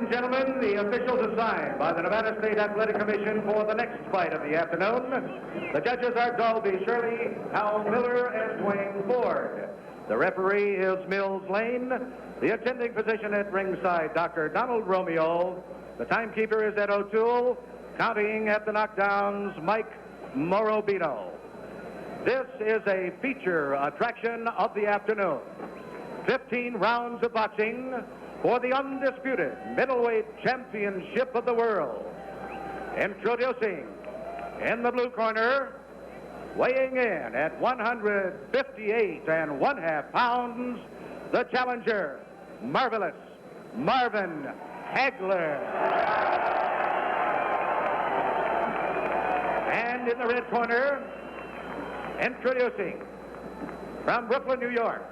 and gentlemen, the officials assigned by the Nevada State Athletic Commission for the next fight of the afternoon. The judges are Dalby Shirley, Hal Miller, and Dwayne Ford. The referee is Mills Lane. The attending physician at ringside, Dr. Donald Romeo. The timekeeper is Ed O'Toole. Counting at the knockdowns, Mike Morobino. This is a feature attraction of the afternoon. 15 rounds of boxing for the undisputed middleweight championship of the world. Introducing in the blue corner, weighing in at 158 1/2 pounds, the challenger, Marvelous Marvin Hagler. And in the red corner, introducing from Brooklyn, New York,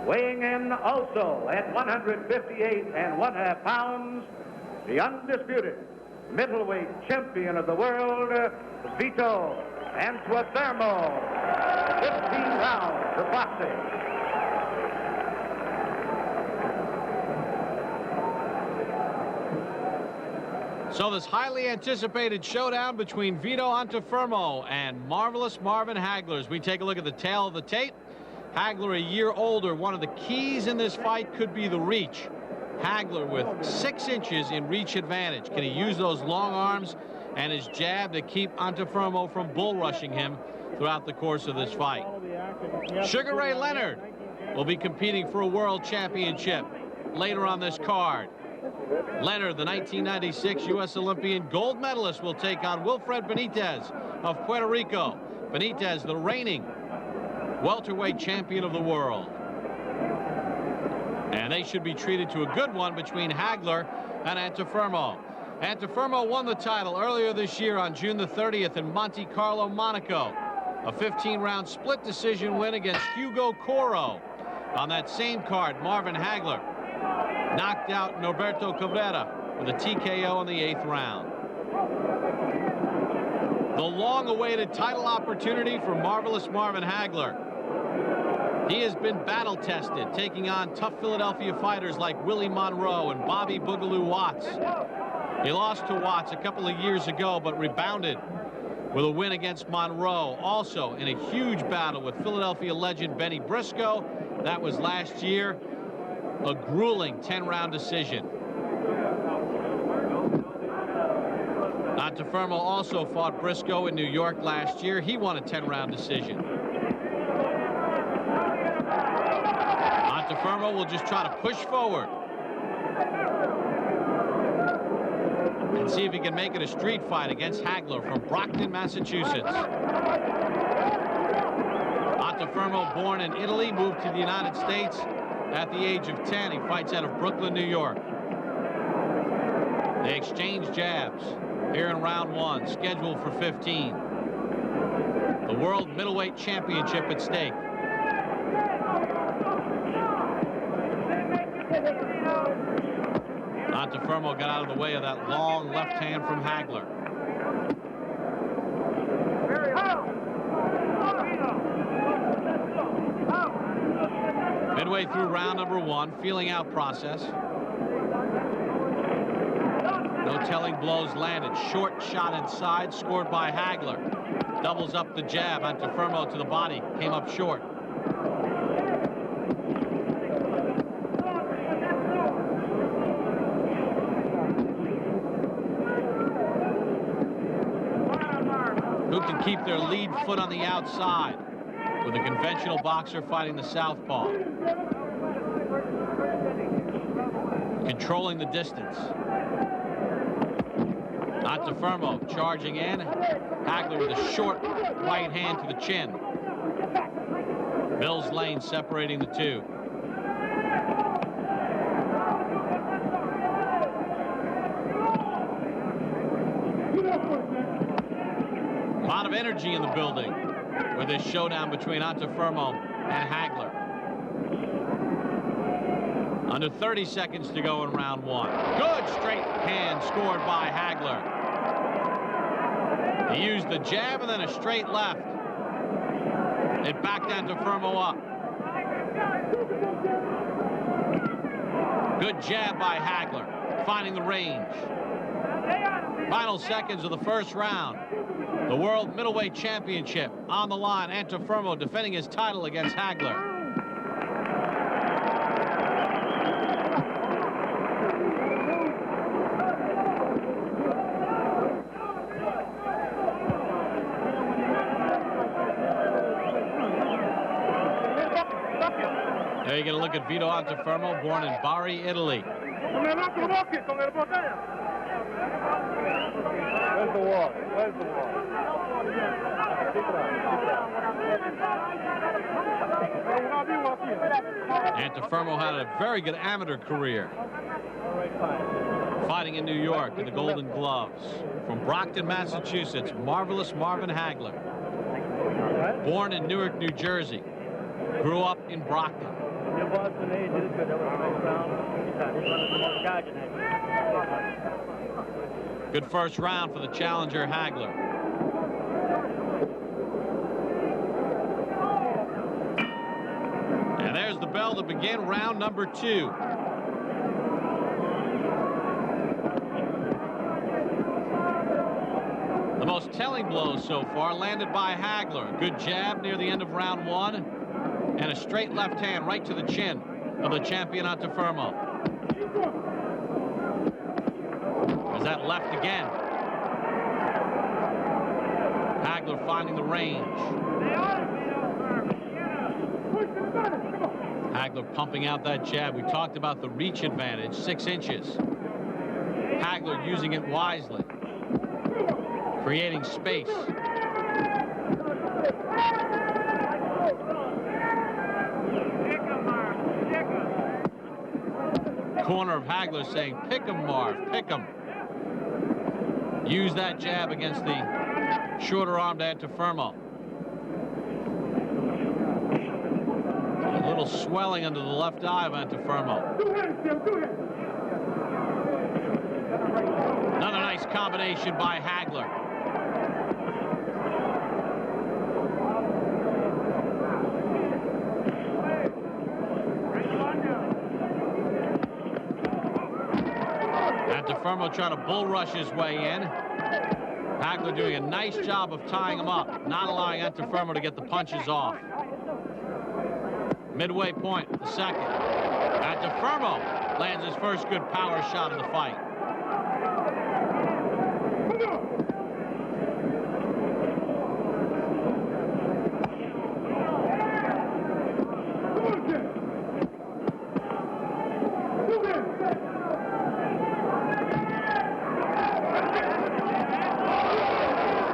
weighing in also at 158 1/2 pounds, the undisputed middleweight champion of the world, Vito Antuofermo. 15 rounds of boxing. So this highly anticipated showdown between Vito Antuofermo and Marvelous Marvin Hagler. As we take a look at the tail of the tape, Hagler a year older. One of the keys in this fight could be the reach. Hagler with 6 inches in reach advantage. Can he use those long arms and his jab to keep Antuofermo from bull rushing him throughout the course of this fight? Sugar Ray Leonard will be competing for a world championship later on this card. Leonard, the 1996 U.S. Olympian gold medalist, will take on Wilfred Benitez of Puerto Rico. Benitez, the reigning welterweight champion of the world. And they should be treated to a good one between Hagler and Antuofermo. Antuofermo won the title earlier this year on June the 30th in Monte Carlo, Monaco. A 15-round split decision win against Hugo Coro. On that same card, Marvin Hagler knocked out Norberto Cabrera with a TKO in the 8th round. The long-awaited title opportunity for Marvelous Marvin Hagler. He has been battle-tested, taking on tough Philadelphia fighters like Willie Monroe and Bobby Boogaloo Watts. He lost to Watts a couple of years ago, but rebounded with a win against Monroe. Also in a huge battle with Philadelphia legend Benny Briscoe. That was last year. A grueling 10-round decision. Antuofermo also fought Briscoe in New York last year. He won a 10-round decision. Antuofermo will just try to push forward and see if he can make it a street fight against Hagler from Brockton, Massachusetts. Antuofermo, born in Italy, moved to the United States at the age of 10. He fights out of Brooklyn, New York. They exchange jabs here in round 1, scheduled for 15. The World Middleweight Championship at stake. Antuofermo got out of the way of that long left hand from Hagler. Midway through round number 1, feeling out process. No telling blows landed. Short shot inside, scored by Hagler. Doubles up the jab. Antuofermo to the body, came up short. Who can keep their lead foot on the outside with a conventional boxer fighting the southpaw? Controlling the distance. Antuofermo charging in. Hagler with a short right hand to the chin. Mills Lane separating the two. A lot of energy in the building with this showdown between Antuofermo and Hagler. Under 30 seconds to go in round 1. Good straight hand scored by Hagler. He used the jab and then a straight left. It backed Antuofermo up. Good jab by Hagler. finding the range. Final seconds of the first round. The World Middleweight Championship on the line. Antuofermo defending his title against Hagler. There you're going to look at Vito Antuofermo, born in Bari, Italy. Where's the wall? Where's the wall? Antuofermo had a very good amateur career, fighting in New York in the Golden Gloves. From Brockton, Massachusetts, marvelous Marvin Hagler. Born in Newark, New Jersey, grew up in Brockton. Good first round for the challenger Hagler. And there's the bell to begin round number 2. The most telling blows so far landed by Hagler. Good jab near the end of round 1, and a straight left hand right to the chin of the champion Antuofermo. There's that left again. Hagler finding the range. Hagler pumping out that jab. We talked about the reach advantage, 6 inches. Hagler using it wisely, creating space. Corner of Hagler saying, pick him, Marv, pick him. Use that jab against the shorter-armed Antuofermo. A little swelling under the left eye of Antuofermo. Another nice combination by Hagler. Antuofermo trying to bull rush his way in. Hagler doing a nice job of tying him up, not allowing Antuofermo to get the punches off. Midway point, the second. Antuofermo lands his first good power shot of the fight.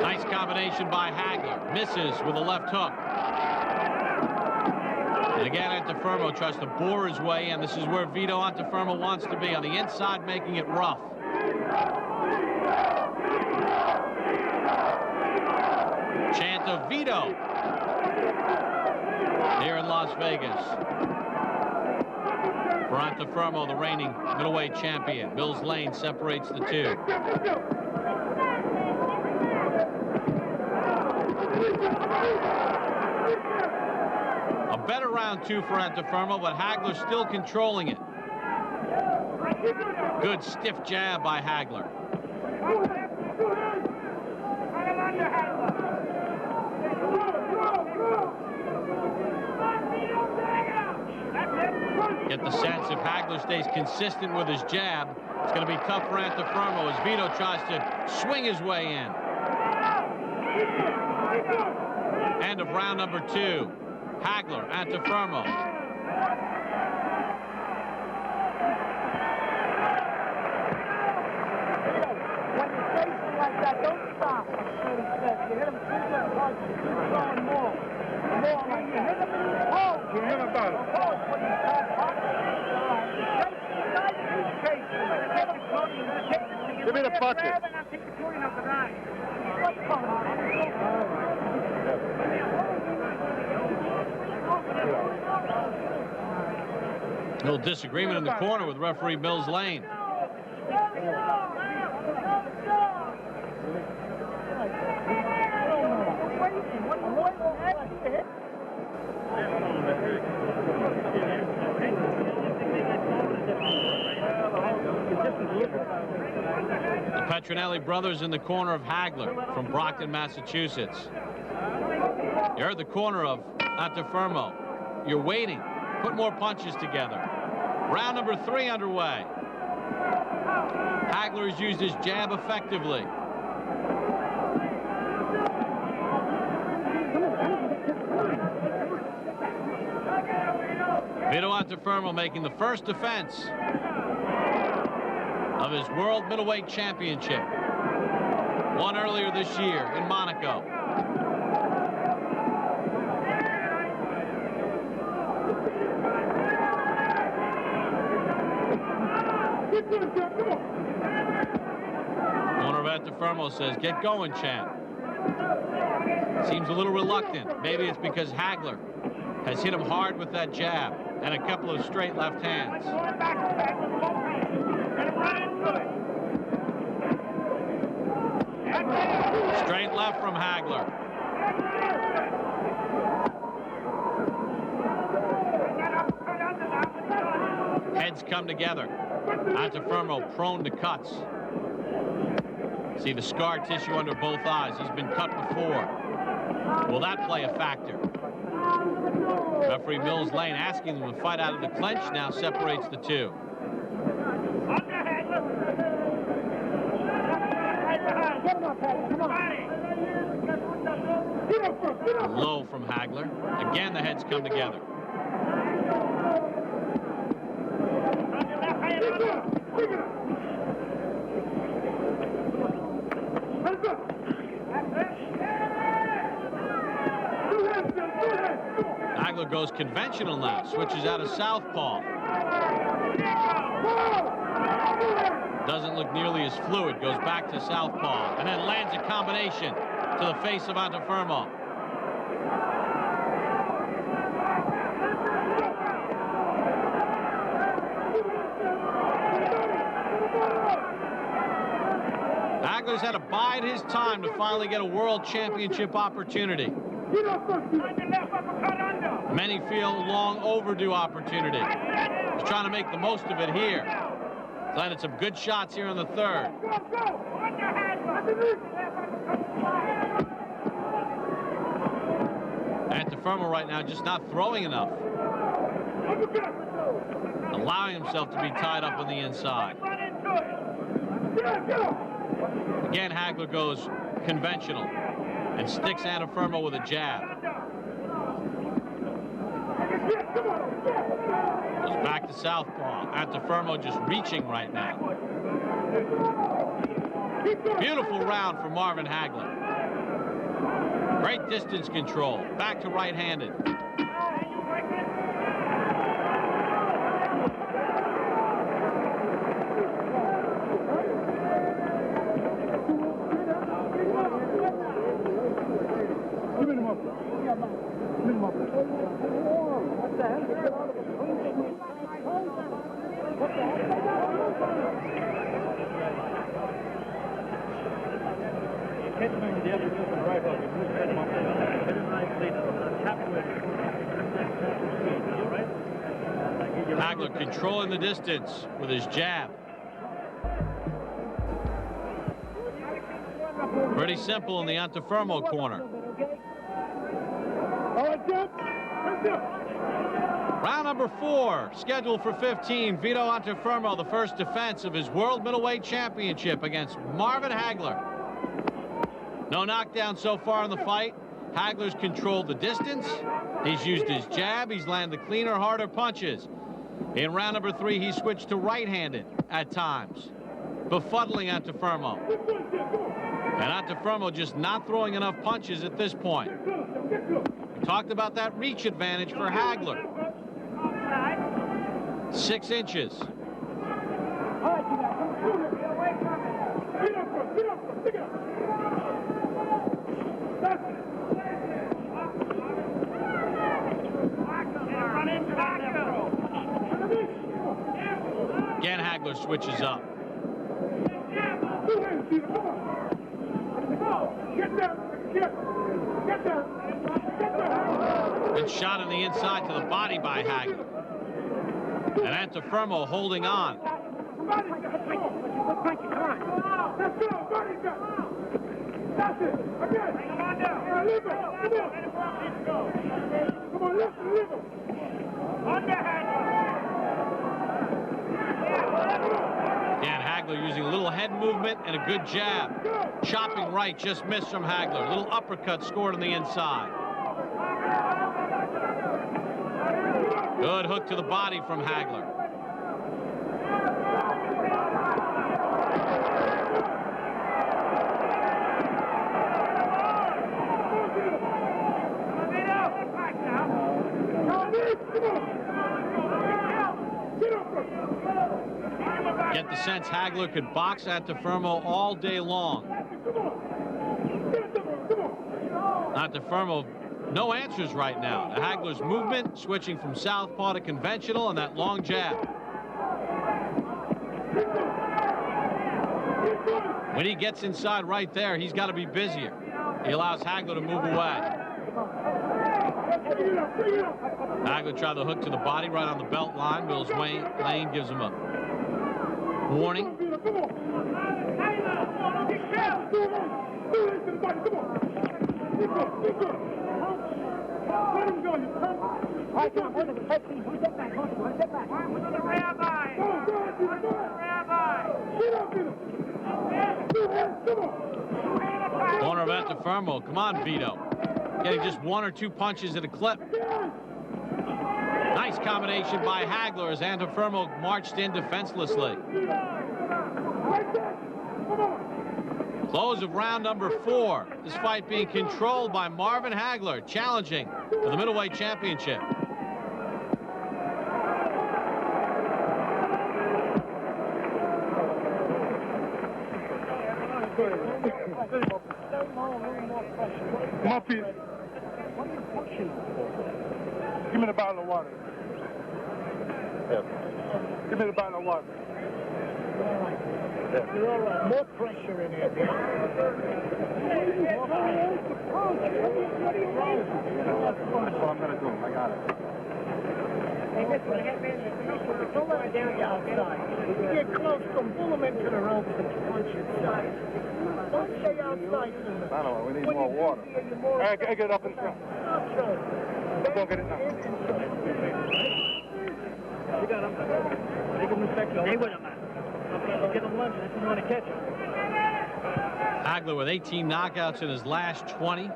Nice combination by Hagler. Misses with a left hook. And again, Antuofermo tries to bore his way in. This is where Vito Antuofermo wants to be, on the inside, making it rough. Chant of Vito here in Las Vegas. For Antuofermo, the reigning middleweight champion. Mills Lane separates the two. A better round 2 for Antuofermo, but Hagler still controlling it. Good stiff jab by Hagler. Get the sense if Hagler stays consistent with his jab, it's going to be tough for Antuofermo as Vito tries to swing his way in. End of round number 2. Hagler, Antuofermo. When you say something like that, don't stop. You hit him too hard, you keep throwing more. More like you hit him in the pose. You hit him better. Pose when you start punching. Give me the bucket. A little disagreement in the corner with referee Mills Lane. The Petronelli brothers in the corner of Hagler from Brockton, Massachusetts. You heard the corner of Antuofermo. You're waiting. Put more punches together. Round number 3 underway. Hagler has used his jab effectively. Vito Antuofermo making the first defense of his World Middleweight Championship. Won earlier this year in Monaco. Corner of Antuofermo says, "Get going, champ." Seems a little reluctant. Maybe it's because Hagler has hit him hard with that jab and a couple of straight left hands. Straight left from Hagler. Heads come together. Antuofermo prone to cuts. See the scar tissue under both eyes. He's been cut before. Will that play a factor? Referee Mills Lane asking them to fight out of the clinch now separates the two. Low from Hagler. Again, the heads come together. Hagler goes conventional now, switches out of southpaw. Doesn't look nearly as fluid, goes back to southpaw, and then lands a combination to the face of Antuofermo. Hagler's had to bide his time to finally get a world championship opportunity. Many feel a long overdue opportunity. He's trying to make the most of it here. He's landed some good shots here in the third. Antuofermo right now just not throwing enough. Allowing himself to be tied up on the inside. Again, Hagler goes conventional and sticks Antuofermo with a jab. Goes back to southpaw. Antuofermo just reaching right now. Beautiful round for Marvin Hagler. Great distance control. Back to right-handed. Hagler controlling the distance with his jab. Pretty simple in the Antuofermo corner. Round number 4, scheduled for 15. Vito Antuofermo, the first defense of his World Middleweight Championship against Marvin Hagler. No knockdown so far in the fight. Hagler's controlled the distance. He's used his jab. He's landed the cleaner, harder punches. In round number 3, he switched to right-handed at times, befuddling Antuofermo. And Antuofermo just not throwing enough punches at this point. We talked about that reach advantage for Hagler. 6 inches. Again, Hagler switches up. Good shot on the inside to the body by Hagler. And Antuofermo holding on. That's it. Again. Come on down. Live it. Come on, live it. Underhand. Dan Hagler using a little head movement and a good jab. Chopping right, just missed from Hagler. Little uppercut scored on the inside. Good hook to the body from Hagler. Get the sense Hagler could box Antuofermo all day long. Antuofermo, no answers right now. The Hagler's movement, switching from southpaw to conventional, and that long jab. When he gets inside right there, he's got to be busier. He allows Hagler to move away. Hagler tried the hook to the body right on the belt line. Mills Lane gives him a warning. Corner of Antuofermo. Come on, Vito. Getting just 1 or 2 punches at a clip. Nice combination by Hagler as Antuofermo marched in defenselessly. Close of round number 4. This fight being controlled by Marvin Hagler, challenging for the middleweight championship. Come on, Pete. Give me the bottle of water. Yeah. Give me the bottle of water. Yeah. You're all right. More pressure in here, Dan. That's what I'm going to do. I got it. Hey, listen, don't let him down the outside. You get close to him, pull him into the ropes and punch inside. Don't stay outside. I know. We need more water. I get up in front. Okay. I'm going to get it now. You got him. Take him a second. Stay with him, man. Okay, we'll get him lunch if you want to catch him. Hagler with 18 knockouts in his last 20.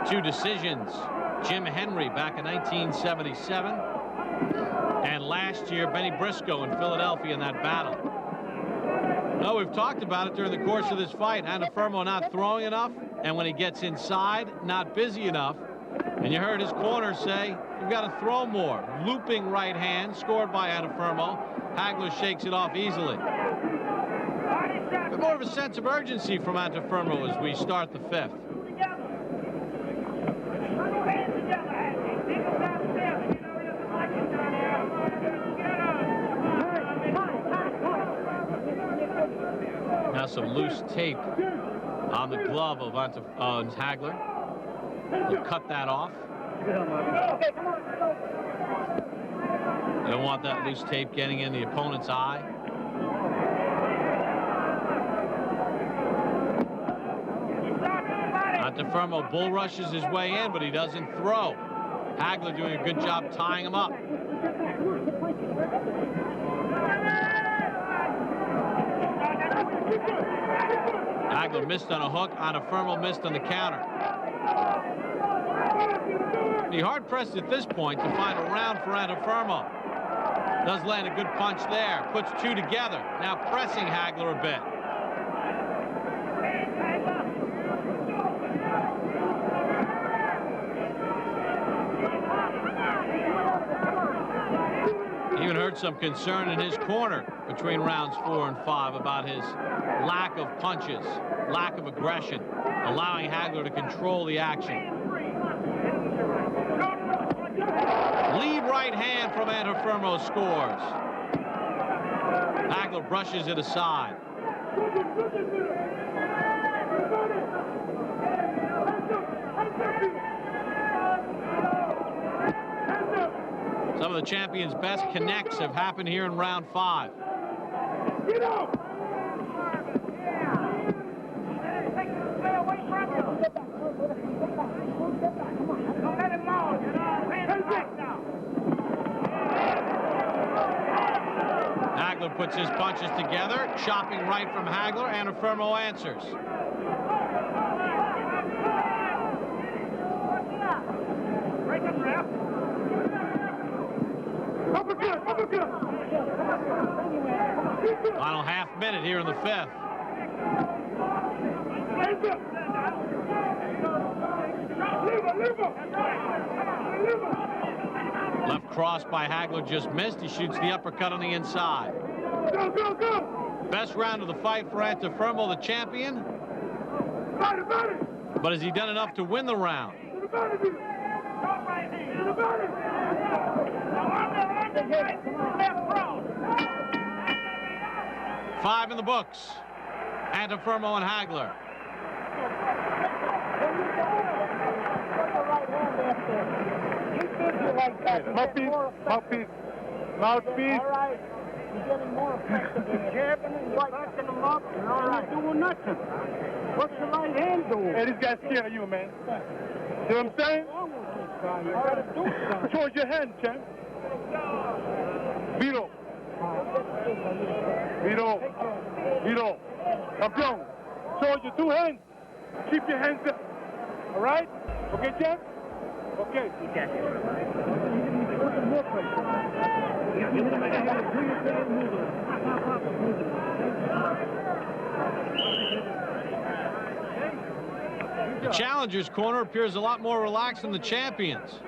2 decisions. Jim Henry back in 1977. And last year, Benny Briscoe in Philadelphia in that battle. No, we've talked about it during the course of this fight. Antuofermo not throwing enough, and when he gets inside, not busy enough. And you heard his corner say, you've got to throw more. Looping right hand, scored by Antuofermo. Hagler shakes it off easily. A bit more of a sense of urgency from Antuofermo as we start the 5th. Now some loose tape on the glove of Hagler. He'll cut that off. You don't want that loose tape getting in the opponent's eye. Antuofermo bull rushes his way in, but he doesn't throw. Hagler doing a good job tying him up. Hagler missed on a hook. Antuofermo missed on the counter. Be hard-pressed at this point to find a round for Antuofermo. Does land a good punch there. Puts 2 together. Now pressing Hagler a bit. Even heard some concern in his corner between rounds 4 and 5 about his lack of punches, lack of aggression, allowing Hagler to control the action. Lead right hand from Antuofermo scores. Hagler brushes it aside. Some of the champion's best connects have happened here in round 5. Get up! Hagler puts his punches together, chopping right from Hagler, and Antuofermo answers. Final half minute here in the 5th. Left cross by Hagler just missed. He shoots the uppercut on the inside. Go, go, go! Best round of the fight for Antuofermo, the champion. But has he done enough to win the round? 5 in the books. Antuofermo and Hagler. Mouthpiece. All right. You're getting more effective. You're jabbing and backing them up, and all right. You're doing nothing. What's your right hand doing? Hey, this guy's scared of you, man. See what I'm saying? You gotta do something. Towards your hand, champ. Vito. Campeón. Towards your 2 hands. Keep your hands up. All right? Okay, champ? Okay. The challenger's corner appears a lot more relaxed than the champion's.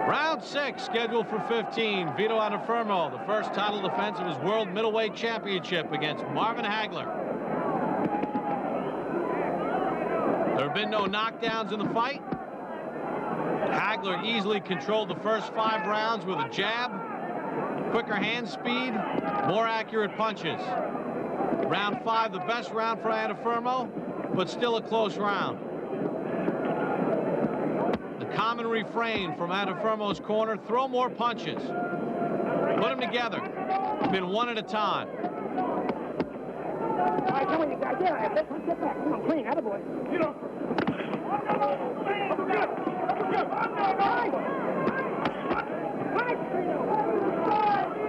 Round 6 scheduled for 15. Vito Antuofermo, the first title defense of his World Middleweight Championship against Marvin Hagler. There have been no knockdowns in the fight. Hagler easily controlled the first 5 rounds with a jab, quicker hand speed, more accurate punches. Round 5, the best round for Antuofermo, but still a close round. The common refrain from Antuofermo's corner: throw more punches. Put them together. It's been one at a time. All right, come on, you guys. Yeah, let's get back. Come on, clean. Attaboy. You know.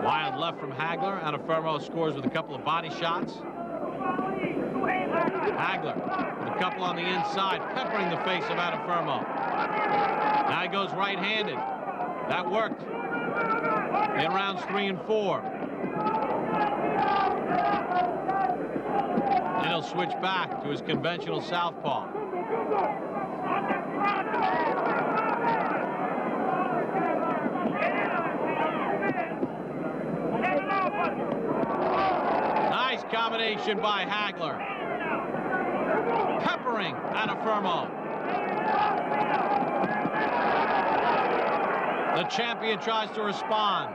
Wild left from Hagler. Antuofermo scores with a couple of body shots. Hagler with a couple on the inside, peppering the face of Antuofermo. Now he goes right-handed. That worked in rounds 3 and 4. And he'll switch back to his conventional southpaw. Nice combination by Hagler. Peppering Antuofermo. The champion tries to respond.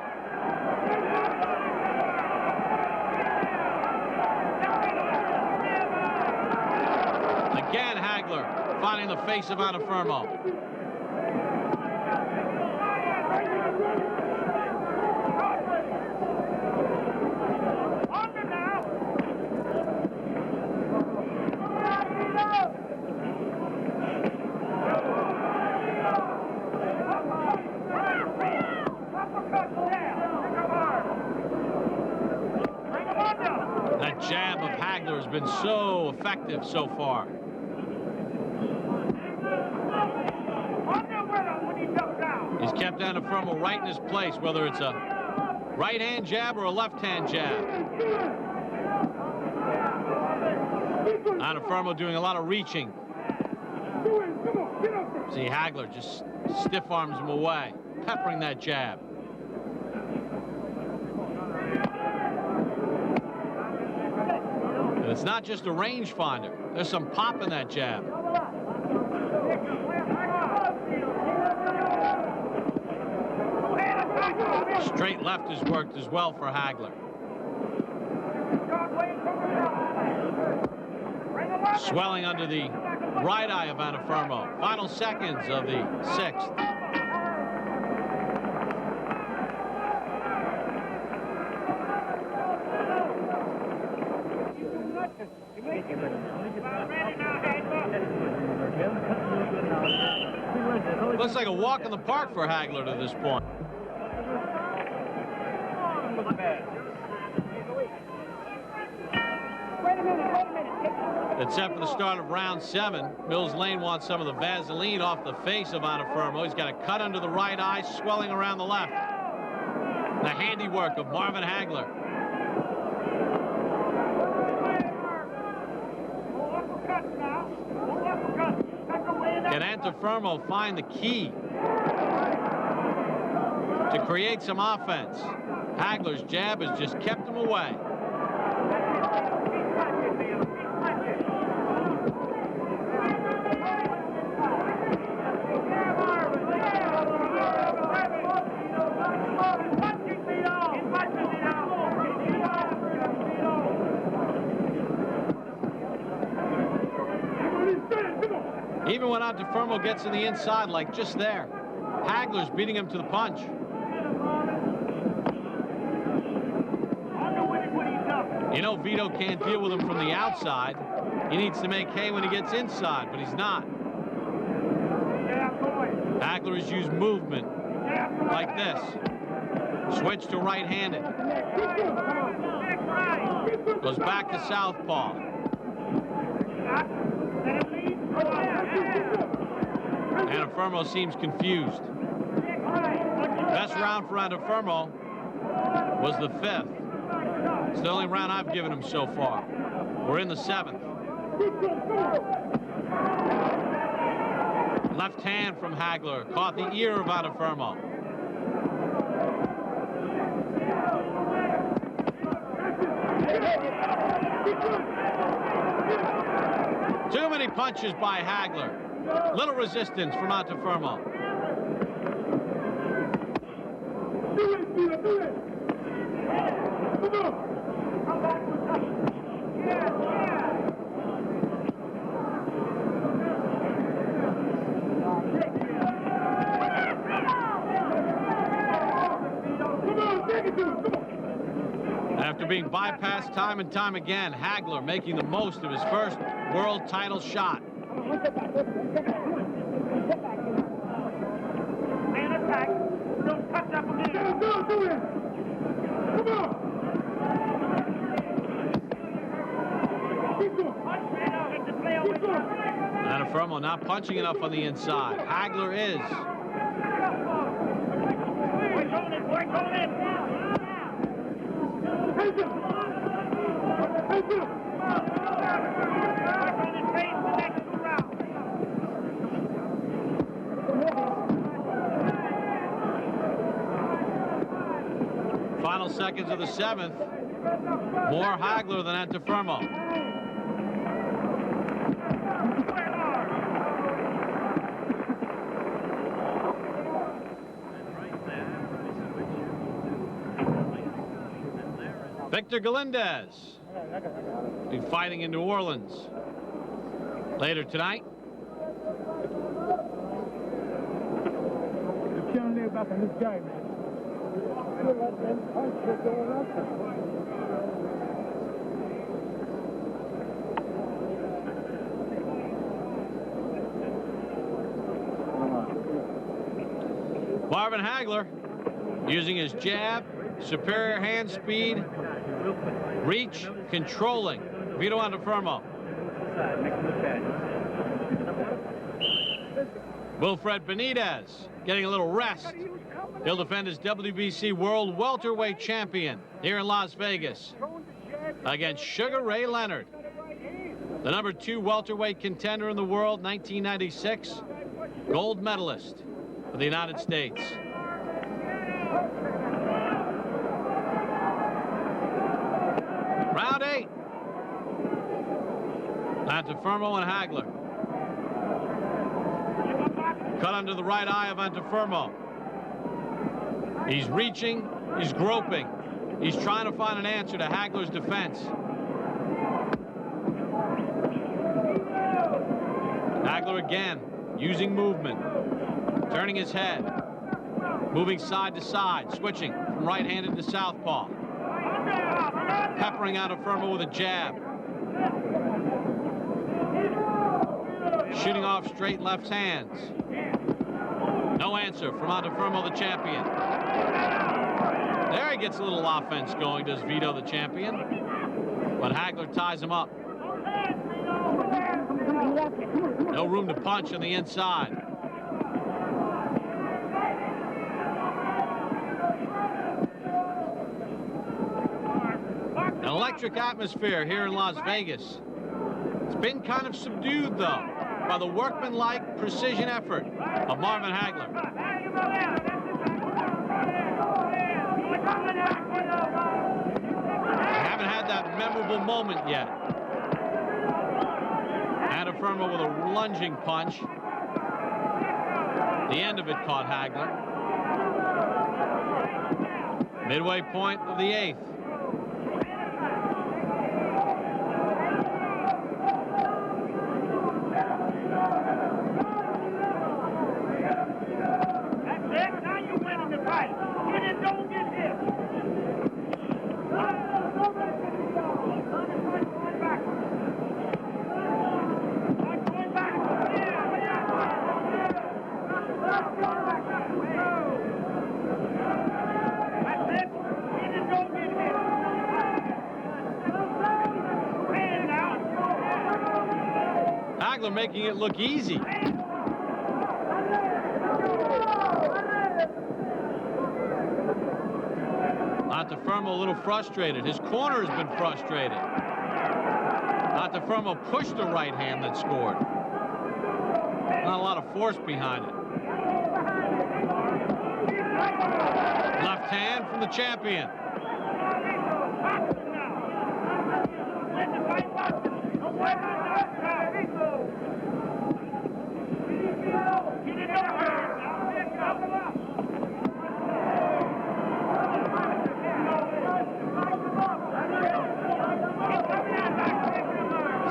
Again, Hagler finding the face of Antuofermo. That jab of Hagler has been so effective so far. He's kept Antuofermo right in his place, whether it's a right-hand jab or a left-hand jab. Antuofermo doing a lot of reaching. See, Hagler just stiff arms him away, peppering that jab. And it's not just a rangefinder. There's some pop in that jab. Straight left has worked as well for Hagler. Swelling under the right eye of Antuofermo. Final seconds of the 6th. Looks like a walk in the park for Hagler to this point. It's set for the start of round 7. Mills Lane wants some of the Vaseline off the face of Antuofermo. He's got a cut under the right eye, swelling around the left. The handiwork of Marvin Hagler. Can Antuofermo find the key to create some offense? Hagler's jab has just kept him away. Even when Antuofermo gets in the inside, like just there, Hagler's beating him to the punch. You know Vito can't deal with him from the outside. He needs to make hay when he gets inside, but he's not. Hagler has used movement like this. Switch to right-handed. Goes back to southpaw. Antuofermo seems confused. Best round for Antuofermo was the 5th. It's the only round I've given him so far. We're in the 7th. Left hand from Hagler caught the ear of Antuofermo. Too many punches by Hagler. Little resistance from Antuofermo. After being bypassed time and time again, Hagler making the most of his first world title shot. Antuofermo not punching enough on the inside. Hagler is. Final seconds of the 7th. More Hagler than Antuofermo. Victor Galindez will be fighting in New Orleans later tonight. You can't lay back on this guy, man. Marvin Hagler using his jab, superior hand speed, reach, controlling Vito Antuofermo. Wilfred Benitez getting a little rest. He'll defend his WBC World Welterweight Champion here in Las Vegas against Sugar Ray Leonard, the #2 welterweight contender in the world, 1996, gold medalist for the United States. Round 8. Antuofermo and Hagler. Cut under the right eye of Antuofermo. He's reaching, he's groping. He's trying to find an answer to Hagler's defense. again, using movement, turning his head, moving side to side, switching from right-handed to southpaw, peppering Antuofermo with a jab, shooting off straight left hands. No answer from Antuofermo, the champion. There he gets a little offense going, does Vito, the champion. But Hagler ties him up. No room to punch on the inside. An electric atmosphere here in Las Vegas. It's been kind of subdued, though, by the workmanlike precision effort of Marvin Hagler. We haven't had that memorable moment yet. Antuofermo with a lunging punch. The end of it caught Hagler. Midway point of the 8th. Hagler making it look easy. Antuofermo a little frustrated. His corner has been frustrated. Antuofermo pushed the right hand that scored. Not a lot of force behind it. Left hand from the champion.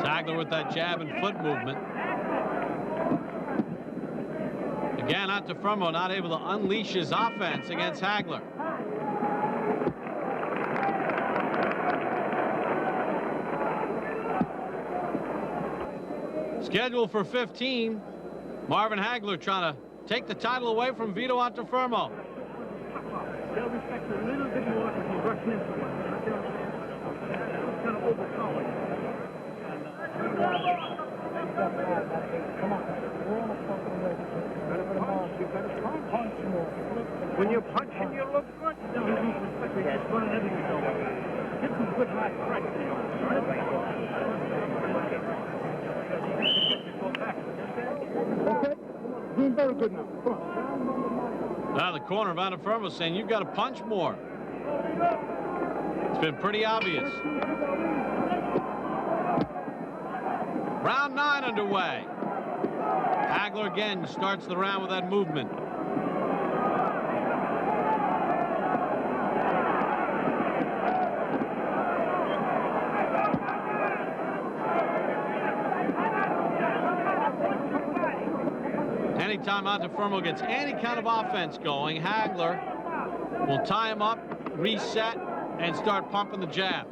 Hagler with that jab and foot movement. Again, Antuofermo not able to unleash his offense against Hagler. Scheduled for 15. Marvin Hagler trying to take the title away from Vito Antuofermo. They'll respect a little bit more if you rush into one. It's kind of overpowering. Come on. Punch more. When you're punching, you look good. No, you lose respect. You're just running everything over. Get some good hard strikes, you know. Okay? Doing very good now. Come on. Now the corner of Antuofermo saying you've got to punch more. It's been pretty obvious. Round 9 underway. Hagler again starts the round with that movement. Anytime Antuofermo gets any kind of offense going, Hagler will tie him up, reset, and start pumping the jab.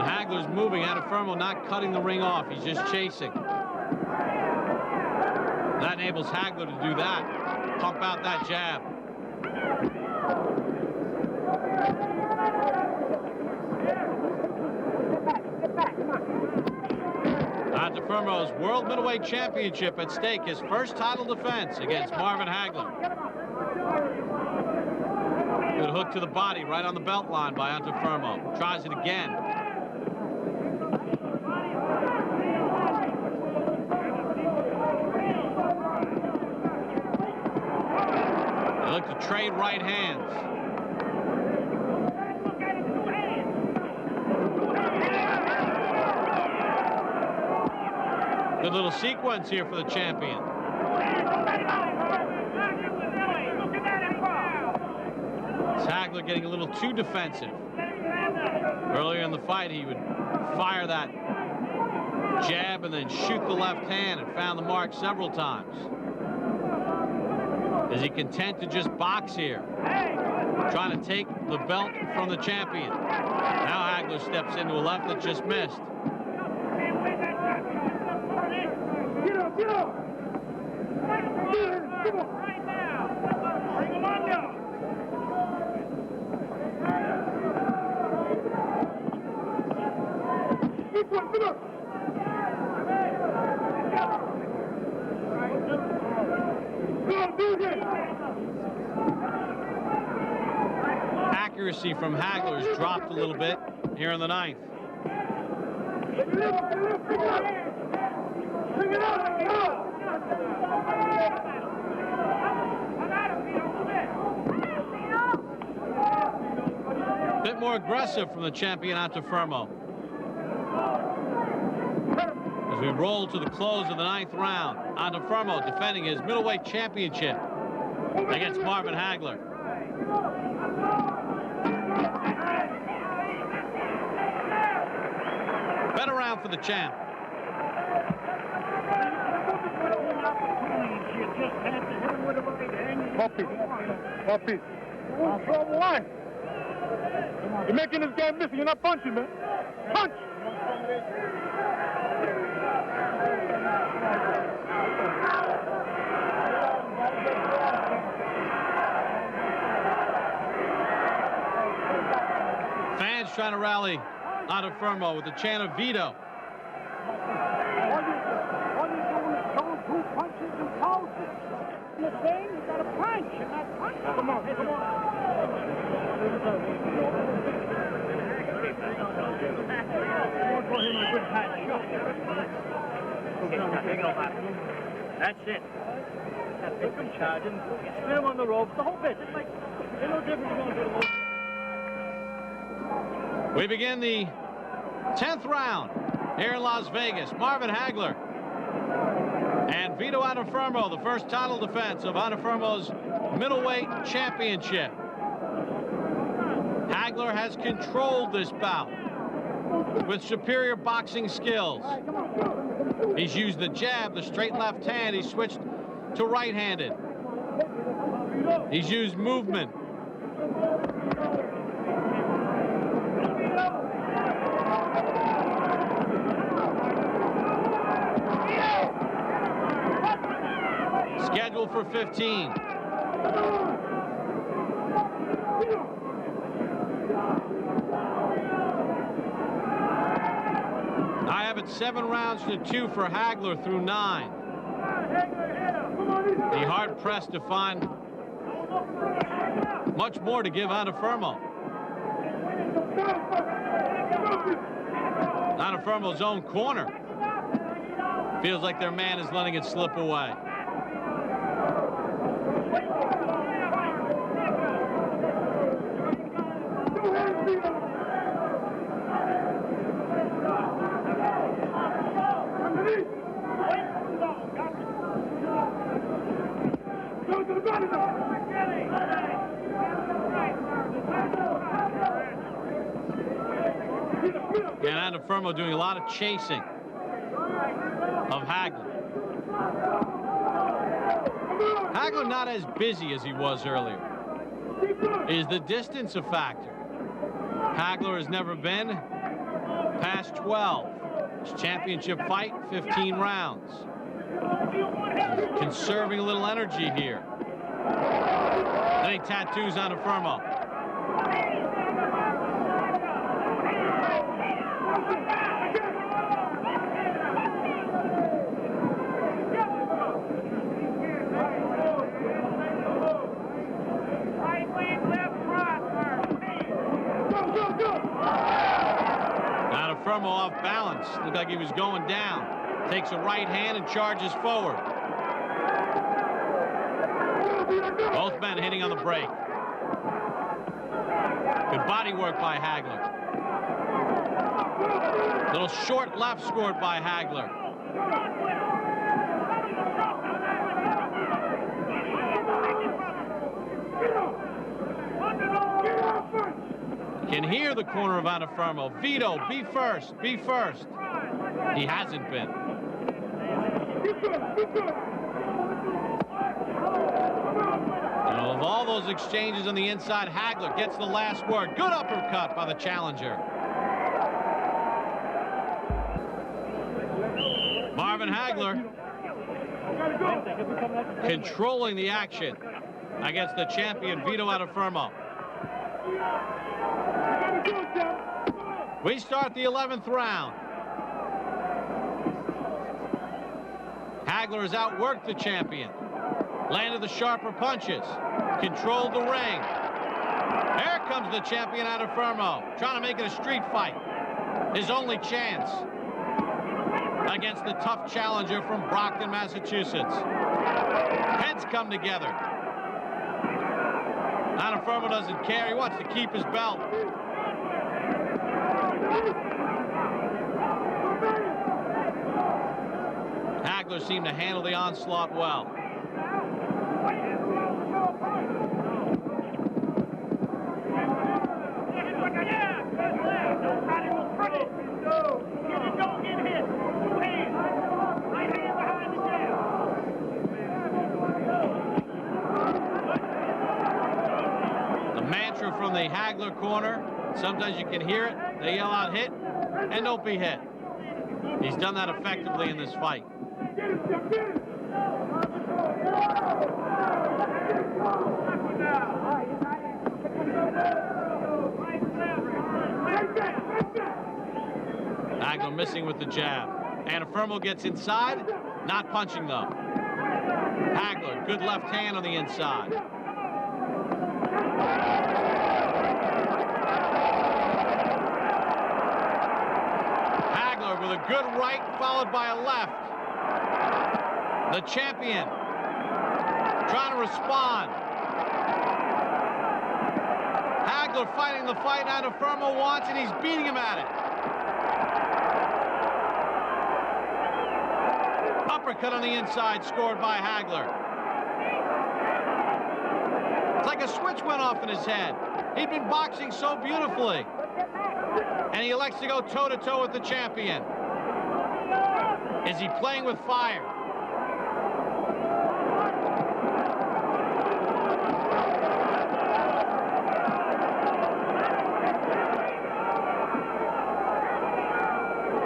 Hagler's moving, Antuofermo not cutting the ring off. He's just chasing. That enables Hagler to do that. Pump out that jab. Antuofermo's World Middleweight Championship at stake. His first title defense against Marvin Hagler. Good hook to the body right on the belt line by Antuofermo. Tries it again. They look to trade right hands. little sequence here for the champion. It's Hagler getting a little too defensive. Earlier in the fight, he would fire that jab and then shoot the left hand and found the mark several times. Is he content to just box here? Trying to take the belt from the champion. Now Hagler steps into a left that just missed. Get up, get up! Come on! Right now! Bring him on down! Get up, get up! Accuracy from Hagler has dropped a little bit here in the ninth. Bring it up! Bring it up! A bit more aggressive from the champion Antuofermo. As we roll to the close of the ninth round, Antuofermo defending his middleweight championship against Marvin Hagler. Better round for the champ. Puppy. Why? You're making this guy miss. You're not punching, man. Punch! Fans trying to rally Antuofermo with the chant of Vito. All you're doing is throwing two punches and poses. In the game, you got to punch and not punch. Come on, come on. That's it. Pick him charging, spin him on the ropes, the whole bit. It's like, there's no difference going to the We begin the 10th round here in Las Vegas. Marvin Hagler and Vito Antuofermo, the first title defense of Antuofermo's middleweight championship. Hagler has controlled this bout with superior boxing skills. He's used the jab, the straight left hand. He's switched to right-handed. He's used movement. Scheduled for 15. I have it 7 rounds to 2 for Hagler through 9. Be hard pressed to find much more to give Antuofermo. Antuofermo's own corner feels like their man is letting it slip away. And Antuofermo doing a lot of chasing of Hagler. Hagler not as busy as he was earlier. Is the distance a factor? Hagler has never been past 12. His championship fight, 15 rounds. He's conserving a little energy here. Then he tattoos Antuofermo. Antuofermo off balance. Looked like he was going down. Takes a right hand and charges forward. Both men hitting on the break. Good body work by Hagler. Little short left scored by Hagler. Can hear the corner of Antuofermo. Vito, be first, be first. He hasn't been. And of all those exchanges on the inside, Hagler gets the last word. Good uppercut by the challenger. Marvin Hagler controlling the action against the champion Vito Antuofermo. We start the 11th round. Hagler has outworked the champion. Landed the sharper punches. Controlled the ring. Here comes the champion Antuofermo, trying to make it a street fight. His only chance against the tough challenger from Brockton, Massachusetts. Heads come together. Antuofermo doesn't care. He wants to keep his belt. Hagler seemed to handle the onslaught well. The mantra from the Hagler corner, sometimes you can hear it. They yell out, hit, and don't be hit. He's done that effectively in this fight. Hagler missing with the jab. Antuofermo gets inside, not punching though. Hagler, good left hand on the inside. Hagler with a good right followed by a left. The champion trying to respond. Hagler fighting the fight Antuofermo wants, and he's beating him at it. Uppercut on the inside scored by Hagler. It's like a switch went off in his head. He'd been boxing so beautifully. And he elects to go toe-to-toe with the champion. Is he playing with fire?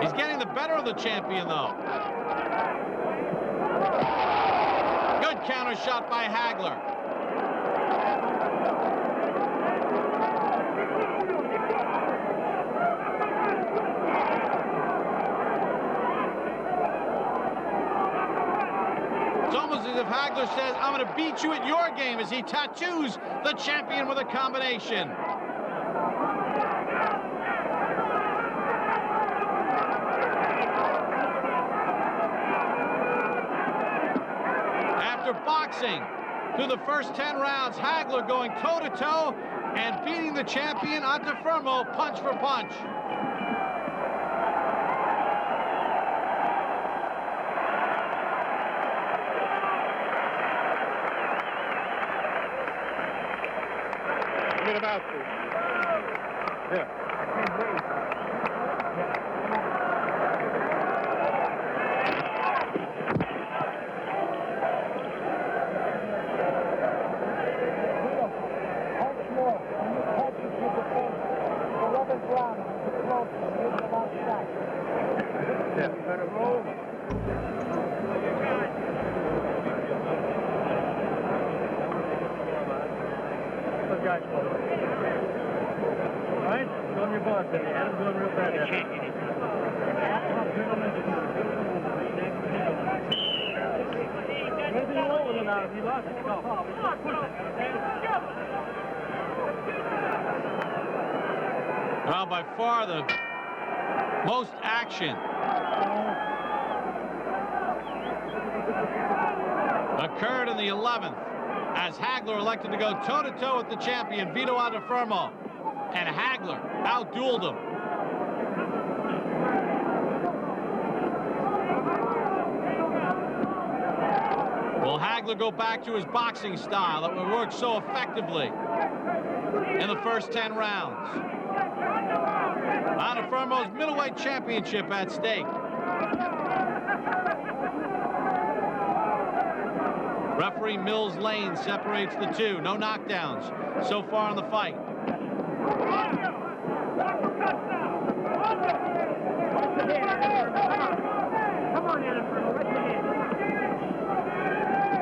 He's getting the better of the champion, though. Good counter shot by Hagler. It's almost as if Hagler says, I'm going to beat you at your game, as he tattoos the champion with a combination. After boxing through the first 10 rounds, Hagler going toe-to-toe and beating the champion Antuofermo punch for punch. Get him out, please. Yeah. Well, by far the most action occurred in the 11th as Hagler elected to go toe-to-toe with the champion Vito Antuofermo, and Hagler outdueled him. Will Hagler go back to his boxing style that worked so effectively in the first 10 rounds? Antuofermo's middleweight championship at stake. Referee Mills Lane separates the two. No knockdowns so far in the fight.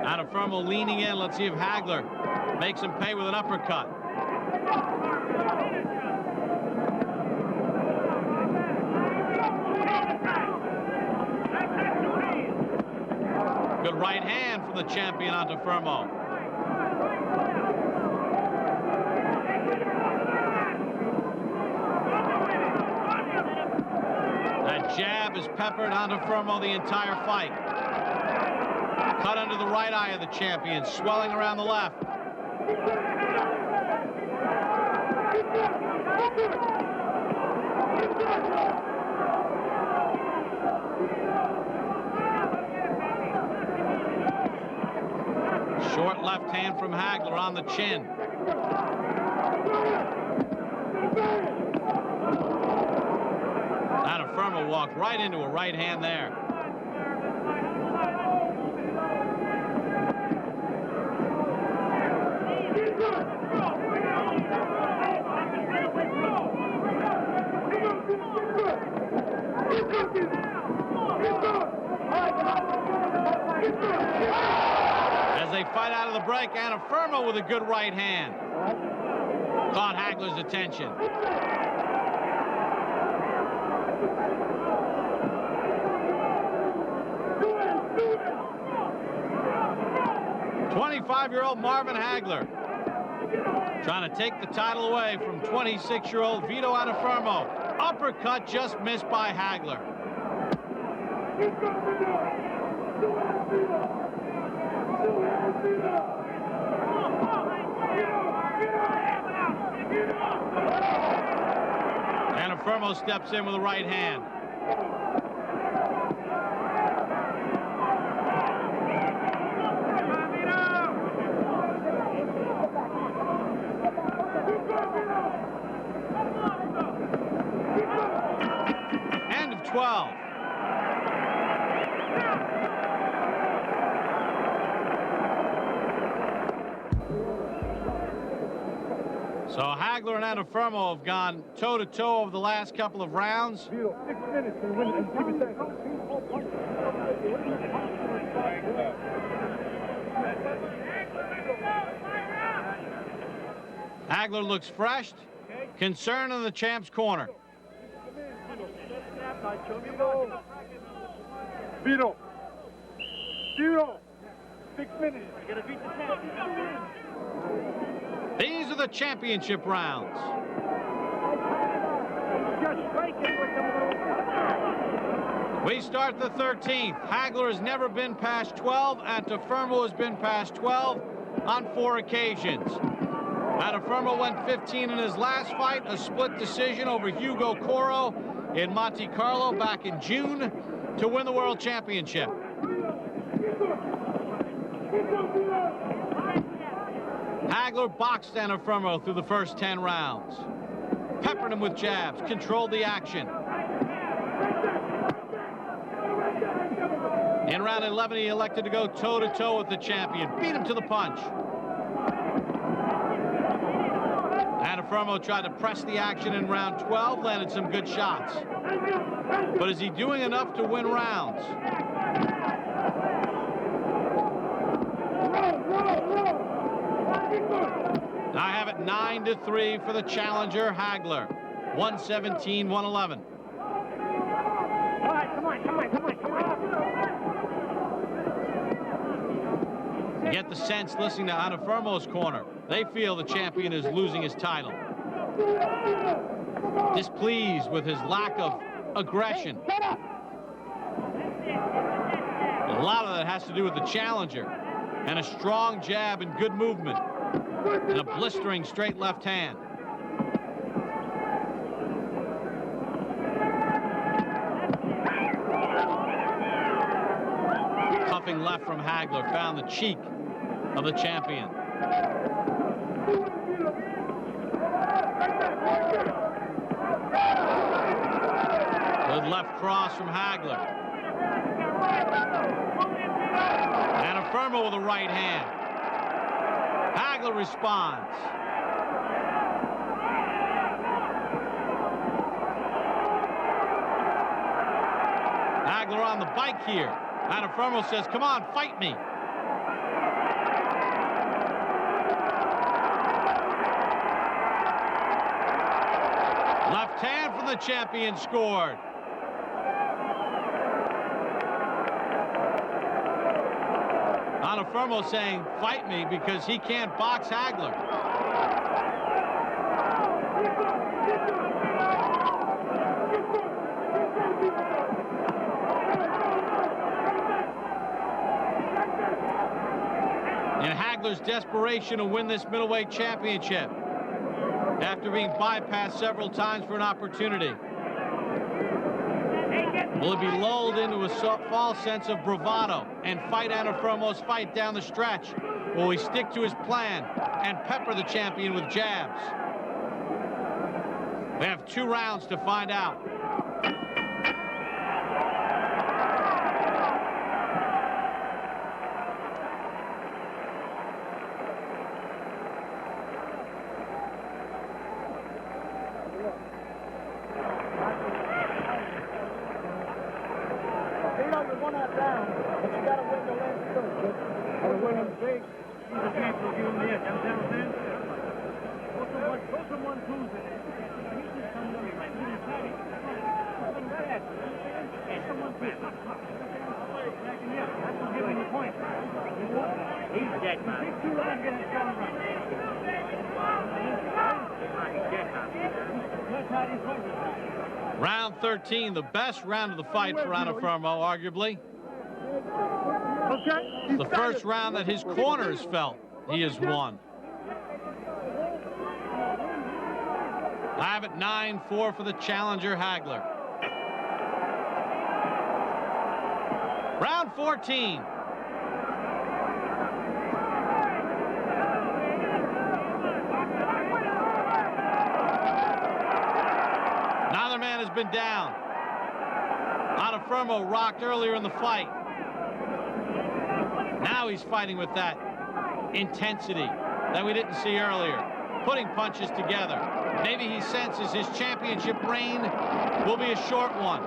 Antuofermo leaning in. Let's see if Hagler makes him pay with an uppercut. Good right hand from the champion Antuofermo. That jab is peppered Antuofermo the entire fight. Cut under the right eye of the champion, swelling around the left. Short left hand from Hagler on the chin. Antuofermo walked right into a right hand there. As they fight out of the break, Antuofermo with a good right hand. Caught Hagler's attention. '25-year-old Marvin Hagler trying to take the title away from 26-year-old Vito Antuofermo. Uppercut just missed by Hagler. Antuofermo steps in with a right hand. End of 12. So Hagler and Antuofermo have gone toe-to-toe over the last couple of rounds. 6 minutes and win and keep it that. Hagler looks fresh, concerned in the champ's corner. Vito. 6 minutes. These are the championship rounds. We start the 13th. Hagler has never been past 12. Antuofermo has been past 12 on 4 occasions. Antuofermo went 15 in his last fight, a split decision over Hugo Coro in Monte Carlo back in June to win the world championship. Hagler boxed Antuofermo through the first 10 rounds. Peppered him with jabs, controlled the action. In round 11, he elected to go toe-to-toe with the champion. Beat him to the punch. Antuofermo tried to press the action in round 12, landed some good shots. But is he doing enough to win rounds? I have it 9-3 for the challenger, Hagler. 117-111. You get the sense listening to Antuofermo's corner. They feel the champion is losing his title. Displeased with his lack of aggression. A lot of that has to do with the challenger and a strong jab and good movement and a blistering straight left hand. Cuffing left from Hagler found the cheek of the champion. Good left cross from Hagler. Antuofermo with a right hand. Hagler responds. Hagler on the bike here. Antuofermo says, come on, fight me. Left hand from the champion scored. Antuofermo saying, fight me, because he can't box Hagler. In Hagler's desperation to win this middleweight championship, after being bypassed several times for an opportunity, will he be lulled into a false sense of bravado and fight Antuofermo's fight down the stretch? Will he stick to his plan and pepper the champion with jabs? We have 2 rounds to find out. Round 13, the best round of the fight for Antuofermo, arguably. The first round that his corners felt he has won. I have it 9-4 for the challenger, Hagler. Round 14. Neither man has been down. Antuofermo rocked earlier in the fight. Now he's fighting with that intensity that we didn't see earlier, putting punches together. Maybe he senses his championship reign will be a short one.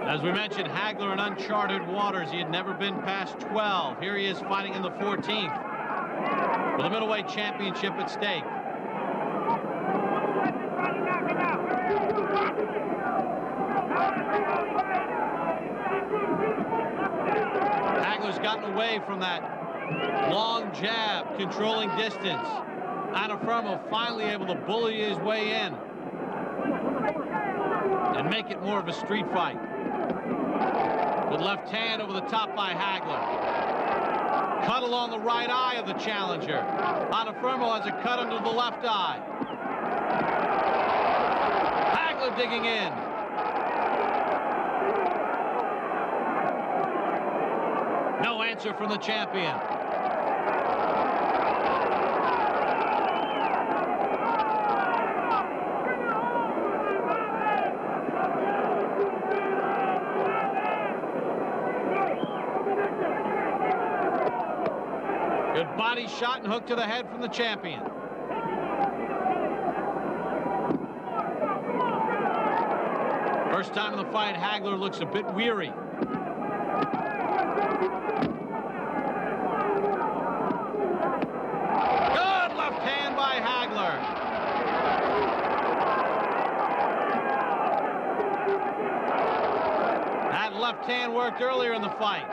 As we mentioned, Hagler in uncharted waters. He had never been past 12. Here he is fighting in the 14th with a middleweight championship at stake. Hagler's gotten away from that long jab, controlling distance. Antuofermo finally able to bully his way in and make it more of a street fight. Good left hand over the top by Hagler. Cut along the right eye of the challenger. Antuofermo has a cut under the left eye. Hagler digging in. No answer from the champion. Good body shot and hook to the head from the champion. First time in the fight, Hagler looks a bit weary. Good left hand by Hagler. That left hand worked earlier in the fight.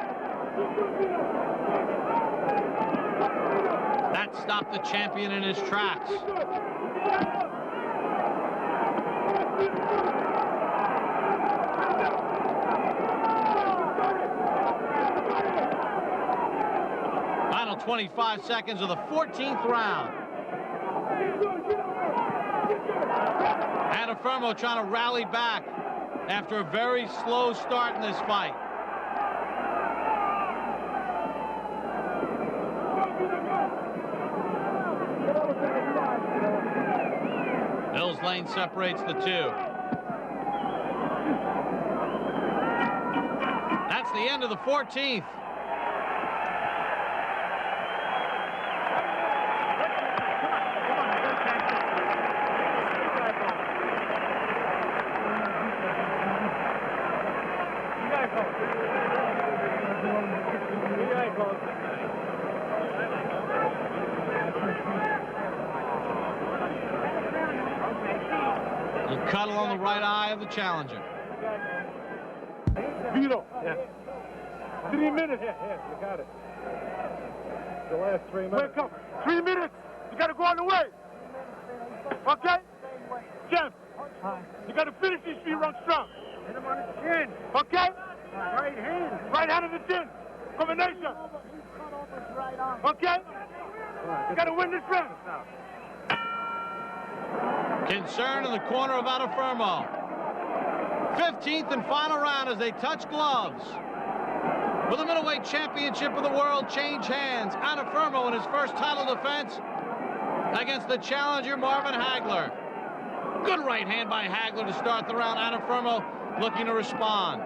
That stopped the champion in his tracks. 25 seconds of the 14th round. Antuofermo trying to rally back after a very slow start in this fight. Mills lane separates the two. That's the end of the 14th. Cuddle on the right eye of the challenger. Vito. Yeah. 3 minutes. Yeah, you got it. The last 3 minutes. Wake up. 3 minutes. You got to go on the way. Okay? Jeff, you got to finish these 3 rounds strong. Hit him on his chin. Okay? Right hand. Right hand of the chin. Combination. He's cut off his right arm. Okay? You got to win this round. Concern in the corner of Antuofermo. 15th and final round as they touch gloves. Will the middleweight championship of the world change hands? Antuofermo in his first title defense against the challenger Marvin Hagler. Good right hand by Hagler to start the round. Antuofermo looking to respond.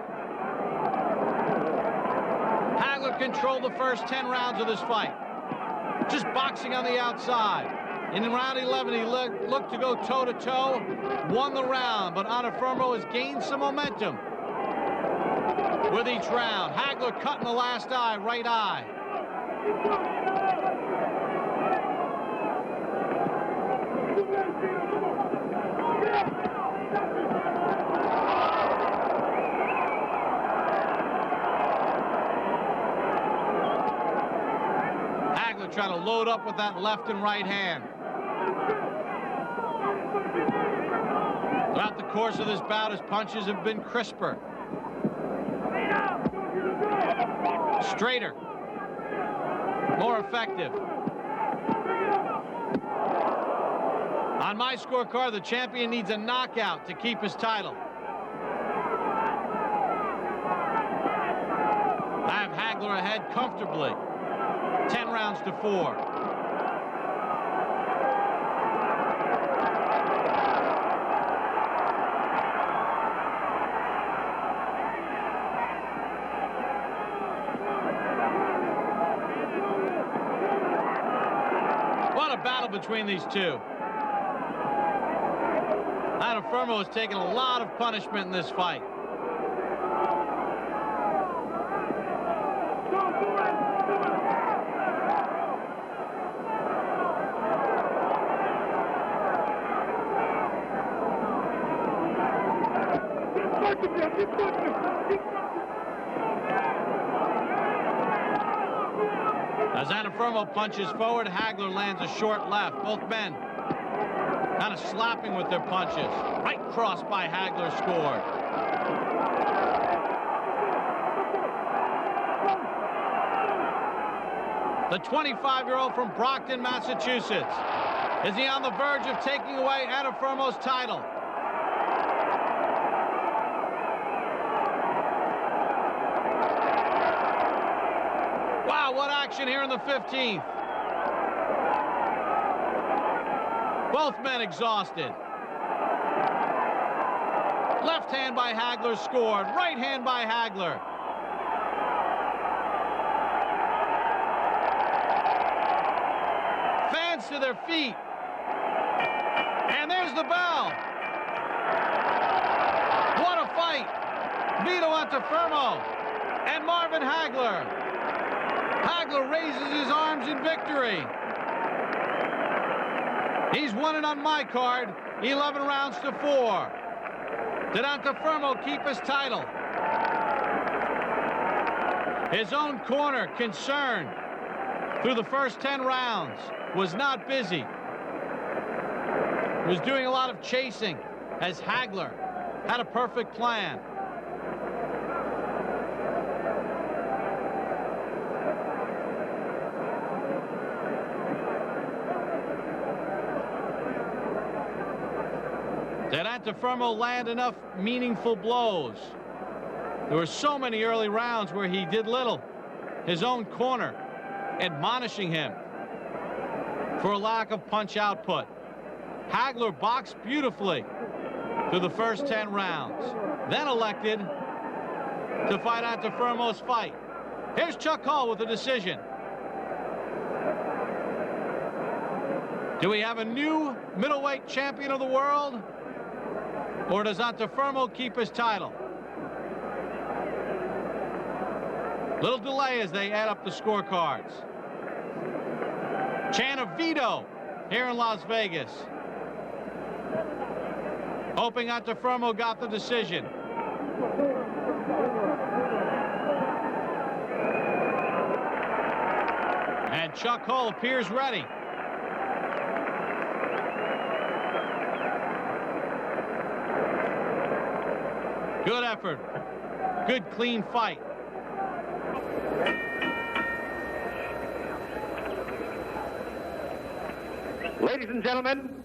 Hagler controlled the first 10 rounds of this fight. Just boxing on the outside. In round 11, he looked to go toe-to-toe, won the round, but Antuofermo has gained some momentum with each round. Hagler cut in the last eye, right eye. Hagler trying to load up with that left and right hand. Throughout the course of this bout, his punches have been crisper, straighter, more effective. On my scorecard, the champion needs a knockout to keep his title. I have Hagler ahead comfortably, 10 rounds to 4. What a battle between these two. Antuofermo has taken a lot of punishment in this fight. As Antuofermo punches forward, Hagler lands a short left. Both men kind of slapping with their punches. Right cross by Hagler scored. The 25-year-old from Brockton, Massachusetts. Is he on the verge of taking away Antuofermo's title? Wow, what action here in the 15th. Both men exhausted. Left hand by Hagler scored. Right hand by Hagler. Fans to their feet. And there's the bell. What a fight. Vito Antuofermo and Marvin Hagler. Hagler raises his arms in victory. He's won it on my card, 11 rounds to 4. Did Antuofermo keep his title? His own corner, concerned through the first 10 rounds, was not busy. Was doing a lot of chasing as Hagler had a perfect plan. Did Antuofermo land enough meaningful blows? There were so many early rounds where he did little. His own corner admonishing him for a lack of punch output. Hagler boxed beautifully through the first 10 rounds, then elected to fight Antuofermo's fight. Here's Chuck Hull with a decision. Do we have a new middleweight champion of the world, or does Antuofermo keep his title? Little delay as they add up the scorecards. Chant of Vito here in Las Vegas. Hoping Antuofermo got the decision. And Chuck Hull appears ready. Good effort. Good clean fight. Ladies and gentlemen,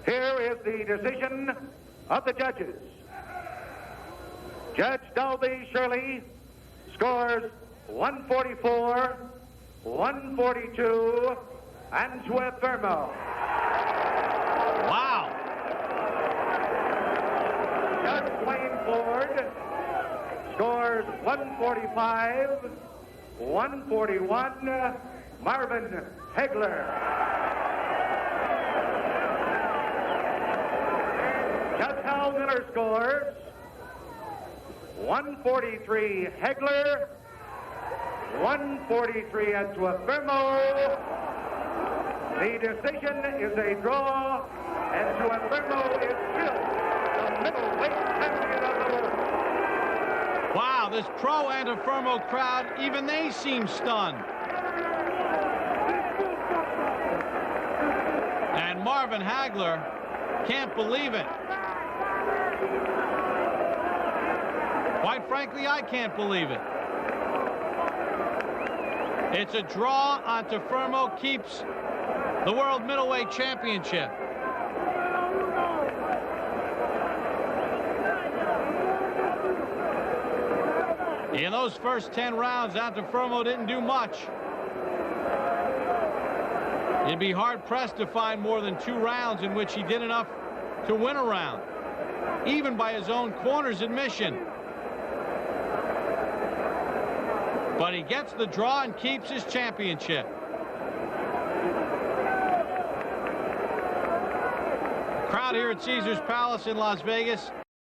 here is the decision of the judges. Judge Dolby Shirley scores 144, 142, Antuofermo. Wow. Judge Wayne Ford scores 145, 141, Marvin Hagler. Judge Hal Miller scores 143 Hagler, 143 Antuofermo. The decision is a draw. Antuofermo is still the middleweight champion of the world. Wow, this pro Antuofermo crowd, even they seem stunned. And Marvin Hagler can't believe it. Quite frankly, I can't believe it. It's a draw. Antuofermo keeps the World Middleweight Championship. In those first 10 rounds, Antuofermo didn't do much. You'd be hard-pressed to find more than 2 rounds in which he did enough to win a round, even by his own corner's admission. But he gets the draw and keeps his championship. The crowd here at Caesars Palace in Las Vegas